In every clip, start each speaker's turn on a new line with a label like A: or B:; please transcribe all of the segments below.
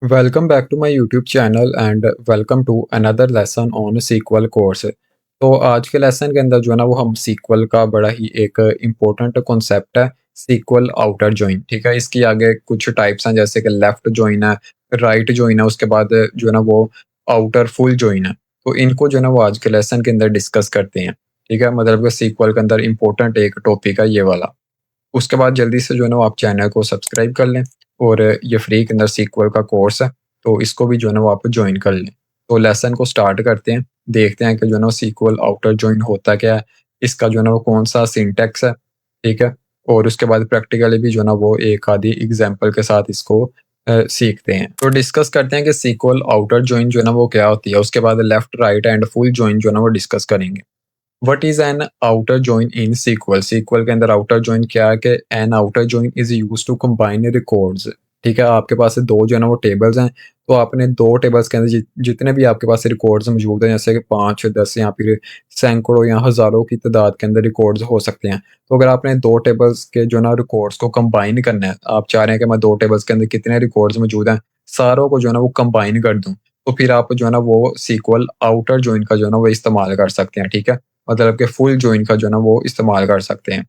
A: Welcome back to my YouTube channel and welcome to another lesson on SQL course. तो आज के lesson के अंदर जो है ना वो हम SQL का बड़ा ही एक इम्पोर्टेंट कॉन्सेप्ट है, SQL आउटर जॉइन। ठीक है, इसकी आगे कुछ टाइप्स हैं जैसे कि लेफ्ट जॉइन है, राइट जॉइन है, उसके बाद जो है ना वो आउटर फुल जॉइन है। तो इनको जो है ना वो आज के लेसन के अंदर डिस्कस करते हैं। ठीक है, मतलब कि SQL के अंदर इम्पोर्टेंट एक टॉपिक है ये वाला। उसके बाद जल्दी से जो है ना वो आप चैनल को सब्सक्राइब कर लें और ये फ्री के अंदर सीक्वल का कोर्स है, तो इसको भी जो है ना वो आप जॉइन कर लें। तो लेसन को स्टार्ट करते हैं, देखते हैं कि जो है ना सीक्वल आउटर जॉइन होता क्या है, इसका जो है ना वो कौन-सा सिंटैक्स है, ठीक है? और उसके बाद प्रैक्टिकली भी जो है ना वो एक आधी एग्ज़ाम्पल के साथ इसको सीखते हैं। तो डिस्कस करते हैं कि सीक्वल आउटर जॉइन जो है ना वो क्या होती है, उसके बाद left, right and full join जो है ना वो डिस्कस करेंगे। What is an outer join in SQL? SQL के अंदर आउटर जॉइन क्या है कि an outer join is use to combine records. ठीक है, आपके पास से दो जो है ना वो टेबल्स हैं, तो आपने दो टेबल्स के अंदर जितने भी आपके पास रिकॉर्ड्स मौजूद हैं, जैसे कि 5 10 या फिर सैकड़ों या हज़ारों की तादाद के अंदर रिकॉर्ड्स हो सकते हैं। तो अगर आपने दो टेबल्स के जो है ना रिकॉर्ड्स को कंबाइन करना है, आप चाह रहे हैं कि मैं दो टेबल्स के अंदर कितने रिकॉर्ड्स मौजूद हैं, सारों को जो है ना वो कंबाइन कर दूं, तो फिर आप जो है ना वो सीक्वल आउटर जॉइन का जो है ना वो इस्तेमाल कर सकते हैं। ठीक है, मतलब कि फुल जॉइन का जो है ना वो इस्तेमाल कर सकते हैं।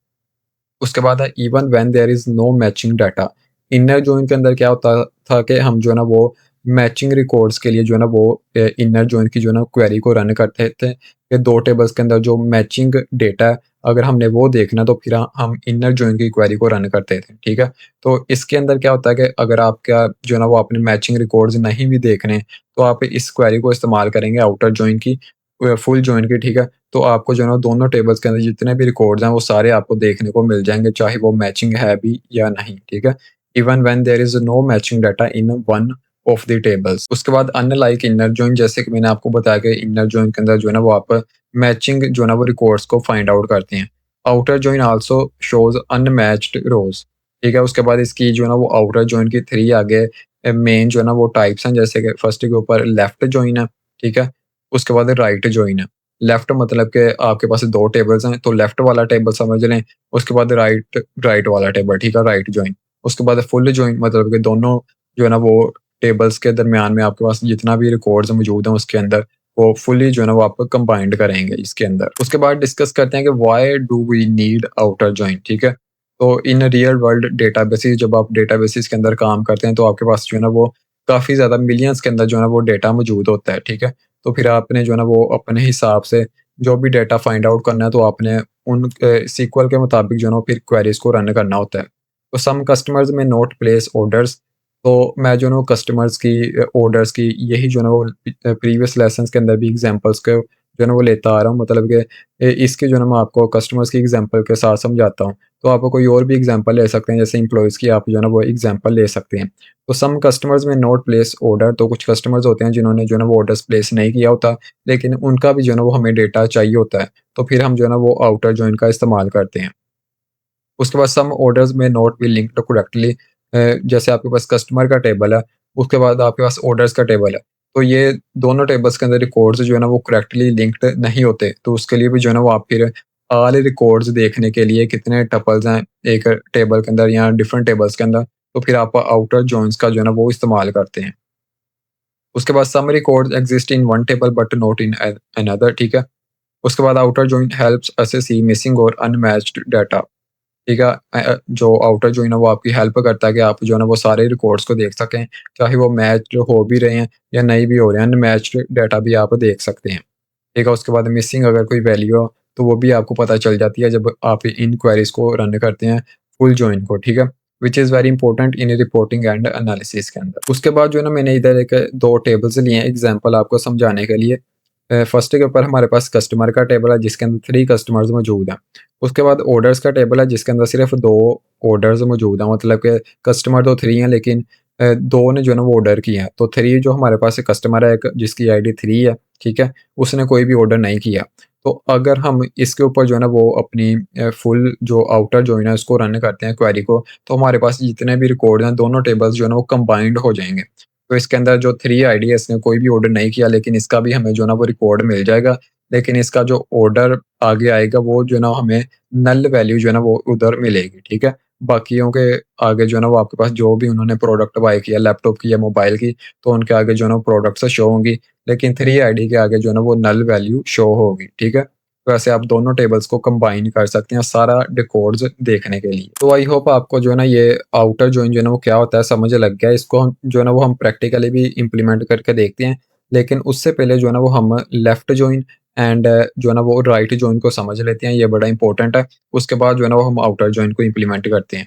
A: उसके बाद है even when there is no matching data. Inner join के अंदर क्या होता था कि हम जो है ना वो मैचिंग रिकॉर्ड्स के लिए जो है ना वो इनर जॉइन की जो है ना क्वेरी को रन करते थे कि दो टेबल्स के अंदर जो मैचिंग डेटा है, अगर हमने वो देखना तो फिर हम इनर जॉइन की क्वेरी को रन करते थे। ठीक है? तो इसके अंदर क्या होता है कि अगर आपका जो है ना वो आपने मैचिंग रिकॉर्ड्स नहीं भी देखने, तो आप इस क्वेरी को इस्तेमाल करेंगे आउटर जॉइन की, फुल जॉइन की। ठीक है? तो आपको जो है ना दोनों टेबल्स के अंदर जितने भी रिकॉर्ड्स हैं वो सारे आपको देखने को मिल जाएँगे, चाहे वो मैचिंग है भी या नहीं, ठीक है? Even when there is no matching data in one of the tables. उसके बाद अनलाइक इनर जॉइन, जैसे कि मैंने आपको बताया कि इनर जॉइन के अंदर जो है ना वो आप मैचिंग जो है ना वो रिकॉर्ड्स को फाइंड आउट करते हैं। Outer join also shows unmatched rows. ठीक है? उसके बाद इसकी जो है ना वो आउटर जॉइन की 3 आगे मेन जो है ना वो टाइप्स हैं, जैसे कि फर्स्ट के ऊपर लेफ्ट जॉइन है, ठीक है? उसके बाद राइट जॉइन है। लेफ्ट मतलब कि आपके पास 2 टेबल्स हैं, तो लेफ्ट वाला टेबल समझ लें, उसके बाद राइट राइट वाला टेबल, ठीक है, राइट जॉइन। उसके बाद फुल जॉइन मतलब कि दोनों जो है ना वो टेबल्स के दरमियान में आपके पास जितना भी रिकॉर्ड्स मौजूद हैं उसके अंदर, वो फुली जो है ना वो आप कंबाइंड करेंगे इसके अंदर। उसके बाद डिस्कस करते हैं कि why do we need outer join, ठीक है? तो इन रियल वर्ल्ड डेटाबेसेस, जब आप डेटाबेसेस के अंदर काम करते हैं, तो आपके पास जो है ना वो काफ़ी ज़्यादा मिलियंस के अंदर जो है ना वो डेटा मौजूद होता है, ठीक है? तो फिर आपने जो है ना वो अपने हिसाब से जो भी डेटा फाइंड आउट करना है, तो आपने उन सीक्वल के मुताबिक जो है ना फिर क्वेरीज को रन करना होता है। तो सम कस्टमर्स में नोट प्लेस ऑर्डर्स। तो मैं जो है ना कस्टमर्स की ऑर्डर्स की यही जो है ना वो प्रीवियस लेसन्स के अंदर भी एग्जांपल्स को जो है ना वो लेता आ रहा हूँ, मतलब कि इसकी जो है ना मैं आपको कस्टमर्स की एग्जांपल के साथ समझाता हूँ। तो आप कोई और भी एग्जांपल ले सकते हैं, जैसे एम्प्लॉइज़ की आप जो है ना वो एग्जांपल ले सकते हैं। तो सम कस्टमर्स में नोट प्लेस ऑर्डर, तो कुछ कस्टमर्स होते हैं जिन्होंने जो है ना वो ऑर्डर्स प्लेस नहीं किया होता, लेकिन उनका भी जो है ना वो हमें डेटा चाहिए होता है, तो फिर हम जो है ना वो आउटर जॉइन का इस्तेमाल करते हैं। उसके बाद सम ऑर्डर्स में नॉट बी लिंक्ड करेक्टली। जैसे आपके पास कस्टमर का टेबल है, उसके बाद आपके पास ऑर्डर्स का टेबल है, तो ये दोनों टेबल्स के अंदर रिकॉर्ड्स जो है ना वो करेक्टली लिंक्ड नहीं होते, तो उसके लिए भी जो है ना वो आप फिर ऑल रिकॉर्ड्स देखने के लिए कितने टपल्स हैं एक टेबल के अंदर या डिफरेंट टेबल्स के अंदर, तो फिर आप आउटर जॉइन्स का जो है ना वो इस्तेमाल करते हैं। उसके बाद some records exist in one table but not in another, ठीक है? उसके बाद outer join helps us see missing और अनमैच्ड डाटा। ठीक है? जो आउटर जॉइन है वो आपकी हेल्प करता है कि आप जो है ना वो सारे रिकॉर्ड्स को देख सकें, चाहे वो मैच हो भी रहे हैं या नहीं भी हो रहे हैं, अनमैच्ड डाटा भी आप देख सकते हैं। ठीक है? उसके बाद मिसिंग अगर कोई वैल्यू हो, तो वो भी आपको पता चल जाती है जब आप इन क्वेरीज़ को रन करते हैं फुल जॉइन को, ठीक है? Which is very important in reporting and analysis के अंदर। उसके बाद जो है ना मैंने इधर एक 2 टेबल्स लिए हैं एग्ज़ाम्पल आपको समझाने के लिए। फर्स्ट के ऊपर हमारे पास कस्टमर का टेबल है जिसके अंदर 3 कस्टमर्स मौजूद हैं। उसके बाद ऑर्डर्स का टेबल है जिसके अंदर सिर्फ़ 2 ऑर्डर्स मौजूद हैं, मतलब कि कस्टमर तो 3 हैं, लेकिन 2 ने जो है ना वो ऑर्डर किए हैं। तो 3 जो हमारे पास कस्टमर है एक जिसकी आईडी 3 है, ठीक है? उसने कोई भी ऑर्डर नहीं किया। तो अगर हम इसके ऊपर जो है ना वो अपनी फुल जो आउटर जॉइन है उसको रन करते हैं क्वेरी को, तो हमारे पास जितने भी रिकॉर्ड हैं दोनों टेबल्स जो है ना वो कंबाइंड हो जाएँगे। तो इसके अंदर जो 3 आईडी है इसने कोई भी ऑर्डर नहीं किया, लेकिन इसका भी हमें जो है ना वो रिकॉर्ड मिल जाएगा। लेकिन इसका जो ऑर्डर आगे आएगा वो जो है ना हमें नल वैल्यू जो है ना वो उधर मिलेगी, ठीक है? बाकियों के आगे जो है ना वो आपके पास जो भी उन्होंने प्रोडक्ट बाय किया लैपटॉप की या मोबाइल की, तो उनके आगे जो है ना प्रोडक्ट्स शो होंगी। लेकिन 3 आईडी के आगे जो है ना वो नल वैल्यू शो होगी, ठीक है? तो ऐसे आप दोनों टेबल्स को कंबाइन कर सकते हैं सारा रिकॉर्ड्स देखने के लिए। तो आई होप आपको जो है ना ये आउटर जॉइन जो है ना वो क्या होता है समझ लग गया है। इसको हम जो है ना वो हम प्रैक्टिकली भी इम्प्लीमेंट करके देखते हैं। लेकिन उससे पहले जो है ना वो हम लेफ्ट जॉइन एंड जो है ना वो राइट जॉइन को समझ लेते हैं, ये बड़ा इंपॉर्टेंट है। उसके बाद जो है ना वो हम आउटर जॉइन को इम्प्लीमेंट करते हैं।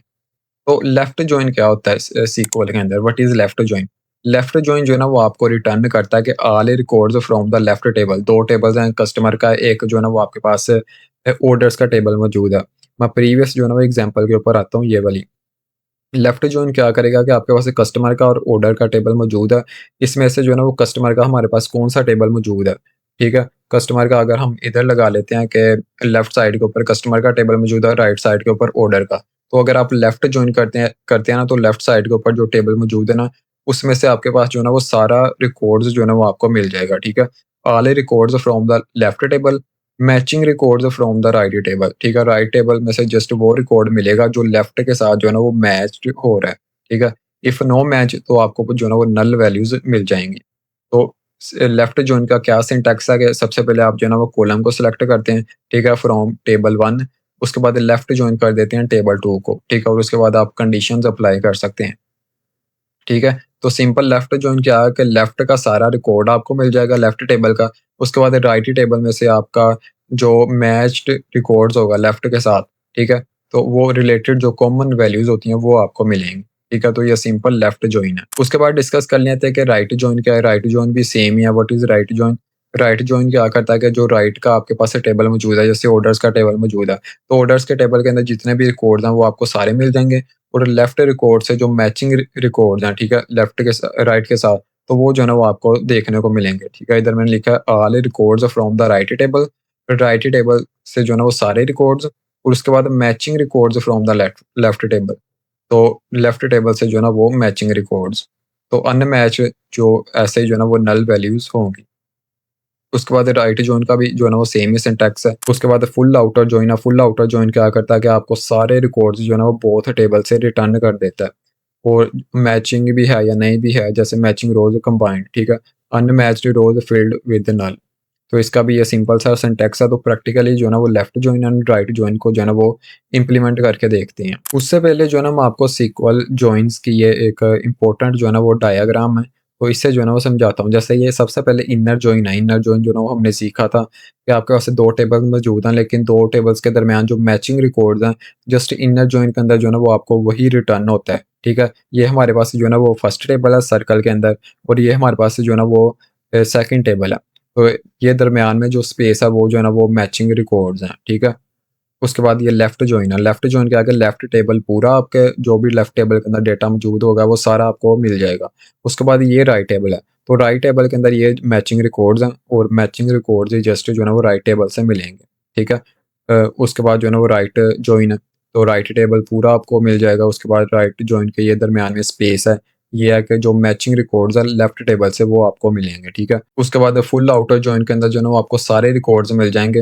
A: तो लेफ्ट जॉइन क्या होता है सीक्वल के अंदर? What is left join? Left join जो है ना वो आपको रिटर्न करता है कि all records from the left table. 2 tables हैं कस्टमर का, एक जो है ना वो आपके पास ऑर्डर्स का टेबल मौजूद है। मैं प्रीवियस जो है ना वो एग्ज़ाम्पल के ऊपर आता हूँ, ये वाली। लेफ्ट जॉइन क्या करेगा कि आपके पास एक कस्टमर का और ऑर्डर का टेबल मौजूद है। इसमें से जो है ना वो कस्टमर का हमारे पास कौन-सा टेबल मौजूद है, ठीक है? कस्टमर का अगर हम इधर लगा लेते हैं कि लेफ्ट साइड के ऊपर कस्टमर का टेबल मौजूद है, राइट साइड के ऊपर ऑर्डर का। तो अगर आप लेफ्ट जॉइन करते हैं ना, तो लेफ्ट साइड के ऊपर जो टेबल मौजूद है ना, उसमें से आपके पास जो है ना वो सारा रिकॉर्ड्स जो है ना वो आपको मिल जाएगा, ठीक है? All records from the left table, matching records from the right table, ठीक है? राइट टेबल में से जस्ट वो रिकॉर्ड मिलेगा जो लेफ्ट के साथ जो है ना वो मैच्ड हो रहा है, ठीक है? इफ नो मैच तो आपको जो है ना वो नल वैल्यूज़ मिल जाएँगी। तो लेफ्ट जॉइन का क्या सिंटैक्स है कि सबसे पहले आप जो है ना वो कॉलम को सिलेक्ट करते हैं, ठीक है? फ्रॉम टेबल 1, उसके बाद लेफ्ट जॉइन कर देते हैं टेबल 2 को, ठीक है? और उसके बाद आप कंडीशंस अप्लाई कर सकते हैं। ठीक है? तो सिंपल लेफ्ट जॉइन क्या है कि लेफ्ट का सारा रिकॉर्ड आपको मिल जाएगा लेफ्ट टेबल का, उसके बाद राइट टेबल में से आपका जो मैच्ड रिकॉर्ड्स होगा लेफ्ट के साथ, ठीक है? तो वो रिलेटेड जो कॉमन वैल्यूज़ होती हैं वो आपको मिलेंगी, ठीक है? तो ये सिंपल लेफ्ट जॉइन है। उसके बाद डिस्कस कर लेते हैं कि राइट जॉइन क्या है? राइट जॉइन भी सेम ही है। What is right join? Right join क्या करता है कि जो राइट का आपके पास टेबल मौजूद है, जैसे ऑर्डर्स का टेबल मौजूद है, तो ऑर्डर्स के टेबल के अंदर जितने भी रिकॉर्ड्स हैं वो आपको सारे मिल जाएँगे। और लेफ्ट रिकॉर्ड से जो मैचिंग रिकॉर्ड्स हैं, ठीक है? लेफ्ट के राइट के साथ, तो वो जो है ना वो आपको देखने को मिलेंगे, ठीक है? इधर मैंने लिखा है all records from the right table. Right table से जो है ना वो सारे रिकॉर्ड्स, और उसके बाद matching records from the left left table. तो लेफ्ट टेबल से जो है ना वो मैचिंग रिकॉर्ड्स। तो अनमैच जो ऐसे ही जो है ना वो नल वैल्यूज़ होंगी। उसके बाद राइट जॉइन का भी जो है ना वो सेम ही सिंटैक्स है। उसके बाद फुल आउटर जॉइन है। फुल आउटर जॉइन क्या करता है कि आपको सारे रिकॉर्ड्स जो है ना वो बोथ टेबल से रिटर्न कर देता है। और मैचिंग भी है या नहीं भी है, जैसे मैचिंग रोज़ कंबाइंड, ठीक है? अनमैच्ड रोज़ फिल्ड विद नल। तो इसका भी ये सिंपल सा सिंटैक्स है। तो प्रैक्टिकली जो है ना वो left join and right join को जो है ना वो इम्प्लीमेंट करके देखते हैं। उससे पहले जो है ना मैं आपको सीक्वल जॉइन्स की ये एक इम्पोर्टेंट जो है ना वो डायग्राम है, तो इससे जो है ना वो समझाता हूँ। जैसे ये सबसे पहले इनर जॉइन है। इनर जॉइन जो है ना वो हमने सीखा था कि आपके पास 2 टेबल मौजूद हैं, लेकिन 2 टेबल्स के दरमियान जो मैचिंग रिकॉर्ड्स हैं, जस्ट इनर जॉइन के अंदर जो है ना वो आपको वही रिटर्न होता है, ठीक है? ये हमारे पास जो है ना वो फर्स्ट टेबल है सर्कल के अंदर, और ये हमारे पास जो है ना वो सेकंड टेबल है। तो ये दरमियान में जो स्पेस है वो जो है ना वो मैचिंग रिकॉर्ड्स हैं, ठीक है? उसके बाद ये लेफ्ट जॉइन है। लेफ्ट जॉइन के आगे लेफ्ट टेबल पूरा आपके जो भी लेफ्ट टेबल के अंदर डेटा मौजूद होगा वो सारा आपको मिल जाएगा। उसके बाद ये राइट टेबल है। तो राइट टेबल के अंदर ये मैचिंग रिकॉर्ड्स हैं, और मैचिंग रिकॉर्ड्स ही जस्ट जो है ना वो राइट टेबल से मिलेंगे, ठीक है? उसके बाद जो है ना वो राइट जॉइन है। तो राइट टेबल पूरा आपको मिल जाएगा। उसके बाद राइट जॉइन के ये दरमियान में स्पेस है। ये है कि जो मैचिंग रिकॉर्ड्स हैं लेफ्ट टेबल से वो आपको मिलेंगे, ठीक है? उसके बाद फुल आउटर जॉइन के अंदर जो है ना वो आपको सारे रिकॉर्ड्स मिल जाएँगे।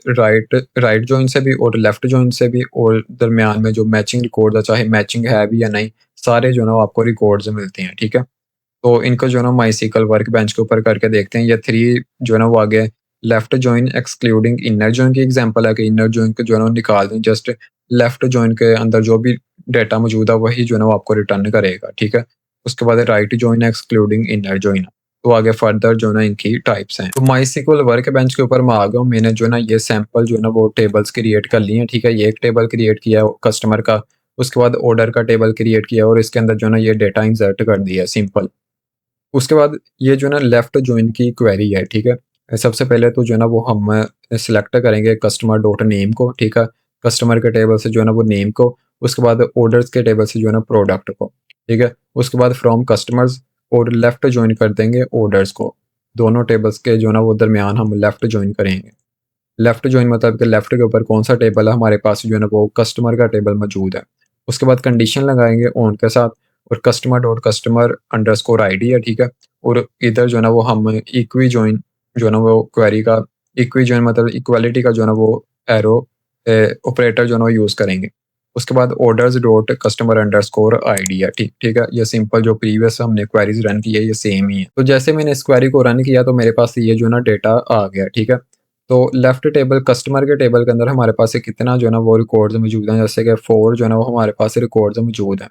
A: राइट राइट जॉइन से भी और लेफ्ट जॉइन से भी, और दरमियान में जो मैचिंग रिकॉर्ड है, चाहे मैचिंग है भी या नहीं, सारे जो है ना वो आपको रिकॉर्ड्स मिलते हैं, ठीक है? तो इनको जो है ना माइस्क्ल वर्कबेंच के ऊपर करके देखते हैं। ये 3 जो है ना वो आ गए। Left join excluding inner join की एग्जांपल है कि इनर जॉइन को जो है ना वो निकाल दें, जस्ट लेफ्ट जॉइन के अंदर जो भी डेटा मौजूद है वही जो है ना वो आपको रिटर्न करेगा, ठीक है? उसके बाद right join excluding inner join. तो आगे फर्दर जो है ना इनकी टाइप्स हैं। तो माइस्क्ल वर्कबेंच के ऊपर मैं आ गया हूँ। मैंने जो है ना ये सैंपल जो है ना वो टेबल्स क्रिएट कर लिए हैं, ठीक है? ये एक टेबल क्रिएट किया है कस्टमर का, उसके बाद ऑर्डर का टेबल क्रिएट किया और इसके अंदर जो है ना ये डेटा इंसर्ट कर दिया है सिंपल। उसके बाद ये जो है ना लेफ्ट जॉइन की क्वेरी है, ठीक है? सबसे पहले तो जो है ना वो हम सिलेक्ट करेंगे कस्टमर डॉट नेम को, ठीक है? कस्टमर के टेबल से जो है ना वो नेम को, उसके बाद ऑर्डर्स के टेबल से जो है ना प्रोडक्ट को, ठीक है? उसके बाद फ्रॉम कस्टमर्स, और लेफ्ट जॉइन कर देंगे ऑर्डर्स को। दोनों टेबल्स के जो है ना वो दरमियान हम लेफ्ट जॉइन करेंगे। लेफ्ट जॉइन मतलब कि लेफ्ट के ऊपर कौन सा टेबल है, हमारे पास जो है ना वो कस्टमर का टेबल मौजूद है। उसके बाद कंडीशन लगाएंगे ऑन के साथ, और customer dot customer underscore ID है, ठीक है? और इधर जो है ना वो हम इक्वी जॉइन जो है ना वो क्वेरी का इक्वी जॉइन मतलब इक्वालिटी का जो है ना वो एरो ऑपरेटर जो है ना वो यूज़ करेंगे। उसके बाद orders dot customer underscore ID है। ठीक ठीक है, ये सिंपल जो प्रीवियस हमने क्वेरीज रन की है ये सेम ही है। तो जैसे मैंने इस क्वेरी को रन किया तो मेरे पास ये जो ना डेटा आ गया। ठीक है, तो लेफ्ट टेबल कस्टमर के टेबल के अंदर हमारे पास कितना जो है ना वो रिकॉर्ड्स मौजूद हैं, जैसे कि 4 जो है ना वो हमारे पास रिकॉर्ड्स मौजूद हैं।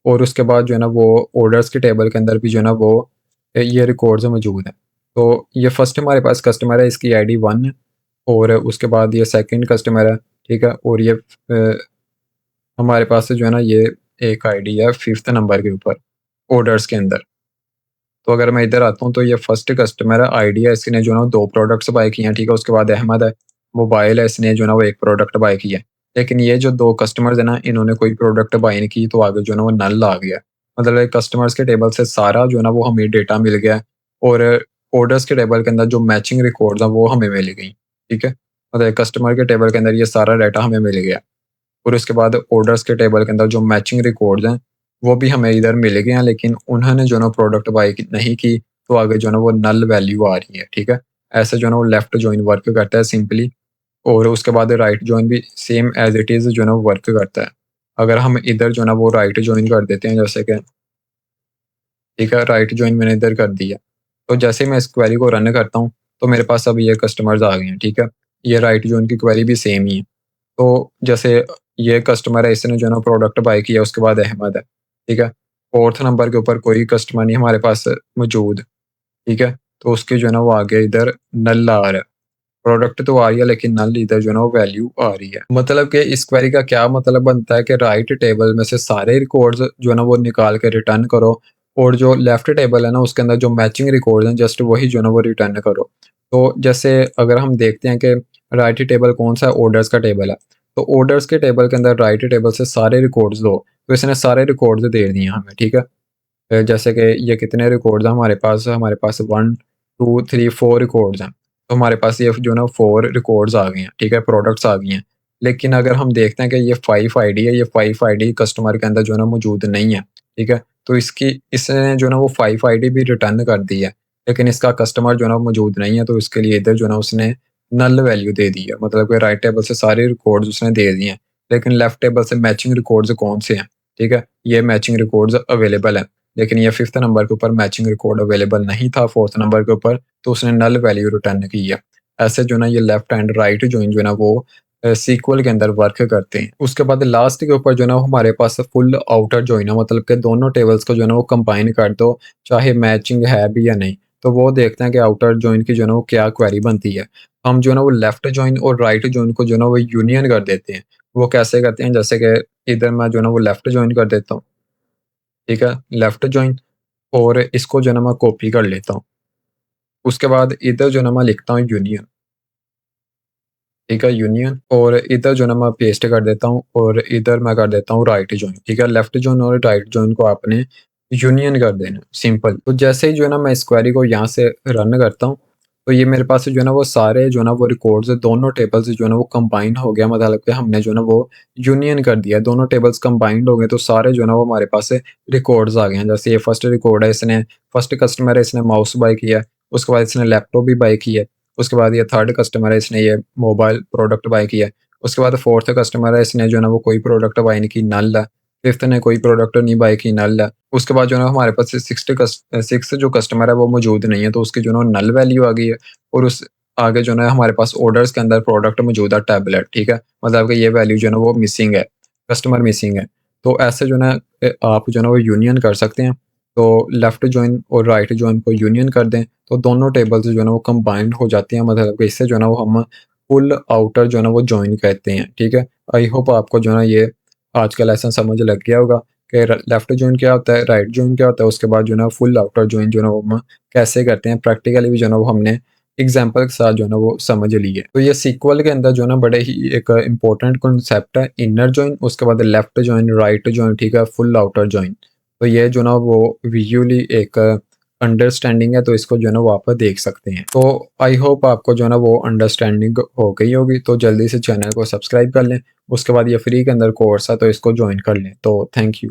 A: और उसके बाद जो है ना वो ऑर्डर्स के टेबल के अंदर भी जो है ना वो ये रिकॉर्ड्स मौजूद हैं। तो ये फर्स्ट हमारे पास कस्टमर है, इसकी आईडी 1 है। और उसके बाद ये सेकंड कस्टमर है। ठीक है, और ये हमारे पास जो है ना ये एक आईडी है 5th नंबर के ऊपर ऑर्डर्स के अंदर। तो अगर मैं इधर आता हूँ तो ये फर्स्ट कस्टमर है, आईडी है, इसने जो है ना 2 प्रोडक्ट्स बाय किए हैं। ठीक है, उसके बाद अहमद है, मोबाइल है, इसने जो है ना वो 1 प्रोडक्ट बाय किया है। लेकिन ये जो 2 कस्टमर्स है ना इन्होंने कोई प्रोडक्ट बाय नहीं की, तो आगे जो है ना वो नल आ गया। मतलब कस्टमर्स के टेबल से सारा जो है ना वो हमें डेटा मिल गया है। और ऑर्डर्स के टेबल के अंदर जो मैचिंग रिकॉर्ड्स हैं वो हमें मिल गई। ठीक है, मतलब कस्टमर के टेबल के अंदर ये सारा डाटा हमें मिल गया। और उसके बाद ऑर्डर्स के टेबल के अंदर जो मैचिंग रिकॉर्ड्स हैं वो भी हमें इधर मिल गए हैं, लेकिन उन्होंने जो है ना प्रोडक्ट बाय नहीं की, तो आगे जो है ना वो नल वैल्यू आ रही है। ठीक है, ऐसे जो है ना वो लेफ्ट जॉइन वर्क करता है सिंपली। और उसके बाद राइट जॉइन भी सेम एज इट इज़ जो है ना वो वर्क करता है। अगर हम इधर जो है ना वो राइट जॉइन कर देते हैं, जैसे कि ठीक है, राइट जॉइन मैंने इधर कर दिया। तो जैसे ही मैं इस क्वेरी को रन करता हूँ तो मेरे पास अब ये कस्टमर्स आ गए हैं। ठीक है, ये राइट जॉइन की क्वेरी भी सेम ही है। तो जैसे ये कस्टमर है, इसने जो है ना प्रोडक्ट बाय किया, उसके बाद अहमद है। ठीक है, 4th नंबर के ऊपर कोई कस्टमर नहीं हमारे पास मौजूद। ठीक है, तो उसकी जो है ना वो आगे इधर नल आ रहा है। प्रोडक्ट तो आ रही है लेकिन नल इधर जो है ना वो वैल्यू आ रही है। मतलब कि इस क्वेरी का क्या मतलब बनता है कि राइट टेबल में से सारे रिकॉर्ड्स जो है ना वो निकाल के रिटर्न करो, और जो लेफ्ट टेबल है ना उसके अंदर जो मैचिंग रिकॉर्ड्स हैं जस्ट वही जो है ना वो रिटर्न करो। तो जैसे अगर हम देखते हैं कि राइट टेबल कौन सा ऑर्डर्स का टेबल है, तो ऑर्डर्स के टेबल के अंदर राइट टेबल से सारे रिकॉर्ड्स दो, तो इसने सारे रिकॉर्ड्स दे दिए हमें। ठीक है, जैसे कि ये कितने रिकॉर्ड्स हैं हमारे पास 1 2 3 4 रिकॉर्ड्स हैं। तो हमारे पास ये जो है ना 4 रिकॉर्ड्स आ गए हैं। ठीक है, प्रोडक्ट्स आ गई हैं। लेकिन अगर हम देखते हैं कि ये 5 आईडी है, ये 5 आईडी कस्टमर के अंदर जो है ना मौजूद नहीं है। ठीक है, तो इसने जो है ना वो 5 आईडी भी रिटर्न कर दी है, लेकिन इसका कस्टमर जो है ना मौजूद नहीं है, तो इसके लिए इधर जो है ना उसने नल वैल्यू दे दी है। मतलब कि राइट टेबल से सारे रिकॉर्ड्स उसने दे दिए हैं, लेकिन लेफ्ट टेबल से मैचिंग रिकॉर्ड्स कौन से हैं? ठीक है, ये मैचिंग रिकॉर्ड्स अवेलेबल हैं। लेकिन ये 5th नंबर के ऊपर मैचिंग रिकॉर्ड अवेलेबल नहीं था 4th नंबर के ऊपर, तो उसने नल वैल्यू रिटर्न की है। ऐसे जो ना ये लेफ्ट एंड राइट जॉइन जो है ना वो सीक्वल के अंदर वर्क करते हैं। उसके बाद लास्ट के ऊपर जो है ना हमारे पास फुल आउटर जॉइन है, मतलब कि दोनों टेबल्स को जो है ना वो कंबाइन कर दो, चाहे मैचिंग है भी या नहीं। तो वो देखते हैं कि आउटर जॉइन की जो है ना वो क्या क्वेरी बनती है। हम जो है ना वो लेफ्ट जॉइन और राइट जॉइन को जो है ना वो यूनियन कर देते हैं। वो कैसे करते हैं, जैसे कि इधर मैं जो है ना वो लेफ्ट जॉइन कर देता हूँ। ठीक है, लेफ्ट जॉइन, और इसको जो है ना मैं कॉपी कर लेता हूँ। उसके बाद इधर जो है ना मैं लिखता हूँ यूनियन। ठीक है, यूनियन, और इधर जो है ना मैं पेस्ट कर देता हूँ, और इधर मैं कर देता हूँ राइट जॉइन। ठीक है, लेफ्ट जॉइन और राइट जॉइन को आपने यूनियन कर देना, सिंपल। तो जैसे ही जो है ना मैं इस क्वेरी को यहाँ से रन करता हूँ, तो ये मेरे पास जो है ना वो सारे जो है ना वो रिकॉर्ड्स दोनों टेबल्स जो है ना वो कंबाइन हो गया, मतलब कि हमने जो है ना वो यूनियन कर दिया। दोनों टेबल्स कंबाइंड हो गए, तो सारे जो है ना वो हमारे पास रिकॉर्ड्स आ गए हैं। जैसे ये फर्स्ट रिकॉर्ड है, इसने फर्स्ट कस्टमर है, इसने माउस बाय किया है। उसके बाद इसने लैपटॉप भी बाय किया है। उसके बाद ये थर्ड कस्टमर है, इसने ये मोबाइल प्रोडक्ट बाय किया है। उसके बाद फोर्थ कस्टमर है, इसने जो है ना वो कोई प्रोडक्ट बाय नहीं की, नल है। फिफ्थ ने कोई प्रोडक्ट नहीं बाय की, नल है। उसके बाद जो है ना हमारे पास सिक्स जो कस्टमर है वो मौजूद नहीं है, तो उसकी जो है ना नल वैल्यू आ गई है। और उस आगे जो है ना हमारे पास ऑर्डर्स के अंदर प्रोडक्ट मौजूद है, टैबलेट। ठीक है, मतलब कि ये वैल्यू जो है ना वो मिसिंग है, कस्टमर मिसिंग है। तो ऐसे जो है ना आप जो है ना वो यूनियन कर सकते हैं। तो लेफ्ट जॉइन और राइट जॉइन को यूनियन कर दें, तो दोनों टेबल्स जो है ना वो कंबाइंड हो जाती हैं, मतलब कि इससे जो है ना वो हम फुल आउटर जो है ना वो जॉइन कहते हैं। ठीक है, आई होप आपको जो है ना ये आज का लेसन समझ लग गया होगा कि लेफ्ट जॉइन क्या होता है, राइट जॉइन क्या होता है। उसके बाद जो है ना फुल आउटर जॉइन जो है ना वो हम कैसे करते हैं, प्रैक्टिकली भी जो है ना वो हमने एग्जाम्पल के साथ जो है ना वो समझ लिए। तो ये सीक्वल के अंदर जो है ना बड़े ही एक इंपॉर्टेंट कॉन्सेप्ट है, इनर जॉइन, उसके बाद लेफ्ट जॉइन, राइट जॉइन। ठीक है, फुल आउटर जॉइन। तो ये जो ना वो विजुअली एक अंडरस्टैंडिंग है, तो इसको जो है ना वो आप देख सकते हैं। तो आई होप आपको जो है ना वो अंडरस्टैंडिंग हो गई होगी। तो जल्दी से चैनल को सब्सक्राइब कर लें। उसके बाद ये फ्री के अंदर कोर्स है, तो इसको ज्वाइन कर लें। तो थैंक यू।